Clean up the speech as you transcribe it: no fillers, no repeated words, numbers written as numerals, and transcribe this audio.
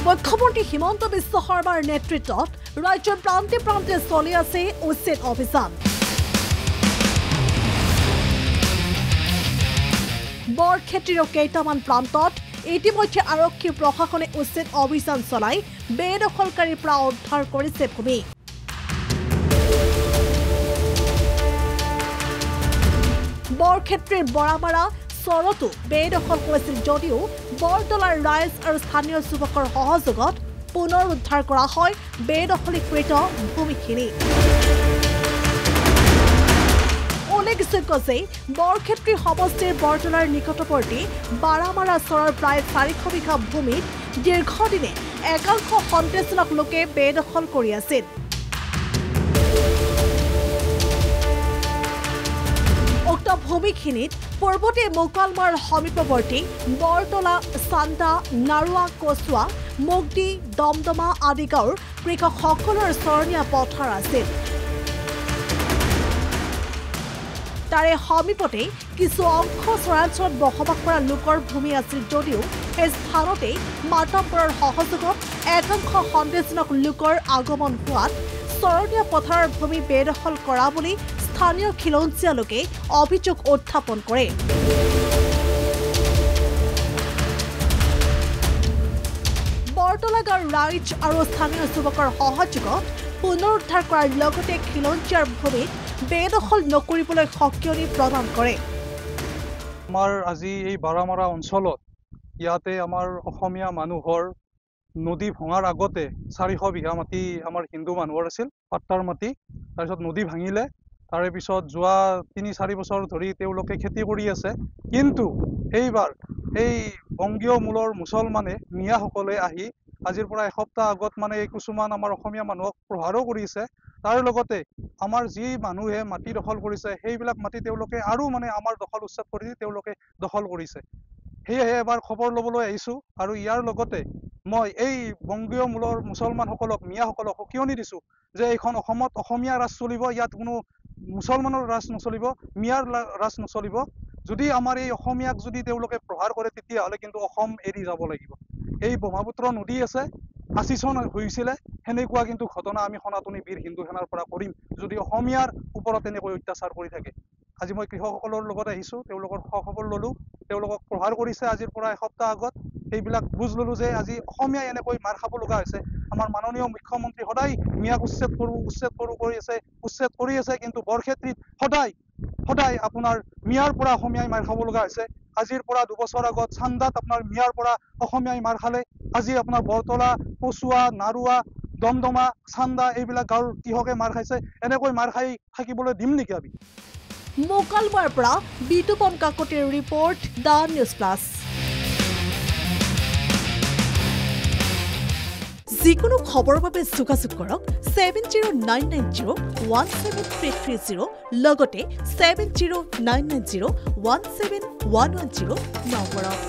মুখ্যমন্ত্ৰী হিমন্ত বিশ্ব শৰ্মাৰ নেতৃত্বত ৰাজ্যৰ প্ৰান্তে প্ৰান্তে চলি আছে উচ্ছেদ অভিযান। বৰক্ষেত্ৰীৰ কেইটামান প্ৰান্তত ইতিমধ্যে আৰক্ষী প্ৰশাসনে উচ্ছেদ অভিযান চলাই বেদখলকাৰীৰ পৰা উদ্ধাৰ কৰিছে ভূমি। বৰক্ষেত্ৰীৰ বৰামাৰা চৰতো বেদখল কৰিছিল যদিও বৰতলাৰ ৰাইজ আৰু স্থানীয় যুৱকৰ সহযোগত পুনৰ উদ্ধাৰ কৰা হয় বেদখলীকৃত ভূমিখিনি। উল্লেখযোগ্য যে বৰক্ষেত্ৰী সমষ্টিৰ বৰতলাৰ নিকটৱৰ্তী বাৰামাৰা চৰৰ প্ৰায় 400 বিঘা ভূমিত দীৰ্ঘদিনে একাংশ সন্দেহজনক লোকে বেদখল কৰি আছিল। উক্ত ভূমিখিনিত পূৰ্বতে মোকালমাৰ সমীপৱৰ্তী বৰতলা, চান্দা, নাৰুৱা, কচুৱা, মুগদি, দমদমা আদি গাঁৱৰ কৃষকসকলৰ চৰণীয়া পথাৰ আছিল। তাৰে সমীপতে কিছু অংশ চৰাঞ্চলত বসবাস কৰা লোকৰ ভূমি আছিল যদিও এই স্থানতে মাতব্বৰৰ সহযোগত একাংশ সন্দেহজনক লোকৰ আগমন হোৱাত চৰণীয়া পথাৰৰ ভূমি বেদখল কৰা বুলি স্থানীয় খিলঞ্জীয়া লোকে অভিযোগ উত্থাপন কৰে। বৰতলা গাঁৱৰ ৰাইজ আৰু স্থানীয় যুৱকৰ সহযোগত পুনৰ উদ্ধাৰ কৰাৰ লগতে খিলঞ্জীয়াৰ ভূমিত বেদখল নকৰিবলৈ সকিয়নি প্ৰদান কৰে। আমাৰ আজি এই বাৰামাৰা অঞ্চলত ইয়াতে আমাৰ অসমীয়া মানুহৰ নদী ভঙাৰ আগতে 400 বিঘা মাটি আমাৰ হিন্দু মানুহৰ আছিল, পাট্টাৰ মাটি। তাৰপিছত নদী ভাঙিলে, তাৰে পিছত যোৱা 3-4 বছৰ ধৰি তেওঁলোকে খেতি কৰি আছে। কিন্তু এইবাৰ এই বংগীয় মূলৰ মুছলমানে মিয়াসকলে আহি আজিৰ পৰা এসপ্তাহ আগত মানে কিছুমান আমাৰ অসমীয়া মানুহক প্ৰহাৰো কৰিছে। তাৰ লগতে আমাৰ যি মানুহে মাটি দখল কৰিছে সেইবিলাক মাটি তেওঁলোকে আৰু মানে আমাৰ দখল উচ্ছেদ কৰি তেওঁলোকে দখল কৰিছে। সেয়েহে এবাৰ খবৰ ল'বলৈ আহিছোঁ আৰু ইয়াৰ লগতে মই এই বংগীয় মূলৰ মুছলমানসকলক, মিয়াসকলক সকিয়নি দিছোঁ যে এইখন অসমত অসমীয়া ৰাজ চলিব, ইয়াত কোনো মুছলমানৰ ৰাজ নচলিব, মিয়াৰ ৰাজ নচলিব। যদি আমাৰ এই অসমীয়াক যদি তেওঁলোকে প্ৰহাৰ কৰে তেতিয়াহ'লে কিন্তু অসম এৰি যাব লাগিব। এই ব্ৰহ্মপুত্ৰ নদী আছে, 80 চন হৈছিলে, সেনেকুৱা কিন্তু ঘটনা আমি সনাতনী বীৰ হিন্দু সেনাৰ পৰা কৰিম যদি অসমীয়াৰ ওপৰত এনেকৈ অত্যাচাৰ কৰি থাকে। আজি মই কৃষকসকলৰ লগত আহিছোঁ, তেওঁলোকৰ খবৰ ল'লোঁ, তেওঁলোকক প্ৰহাৰ কৰিছে আজিৰ পৰা এসপ্তাহ আগত। সেইবিলাক বুজ ল'লোঁ যে আজি অসমীয়াই এনেকৈ মাৰ খাব লগা হৈছে। আমাৰ মাননীয় মুখ্যমন্ত্ৰী সদায় মিয়াক উচ্ছেদ কৰি আছে, কিন্তু বৰক্ষেত্ৰীত সদায় আপোনাৰ মিয়াৰ পৰা অসমীয়াই মাৰ খাব লগা হৈছে। আজিৰ পৰা 2 বছৰ আগত চান্দাত আপোনাৰ মিয়াৰ পৰা অসমীয়াই মাৰ খালে। আজি আপোনাৰ বৰতলা, কচুৱা, নাৰুৱা, দমদমা, চান্দা এইবিলাক গাঁৱৰ কৃষকে মাৰ খাইছে। এনেকৈ মাৰ খাই থাকিবলৈ দিম নেকি আমি? মোকালমাৰ পৰা বিতুপন কাকতিৰ ৰিপৰ্ট, দ্য নিউজ প্লাছ। যিকোনো খবৰৰ বাবে যোগাযোগ কৰক 7099017330 লগতে 7099017110 নম্বৰত।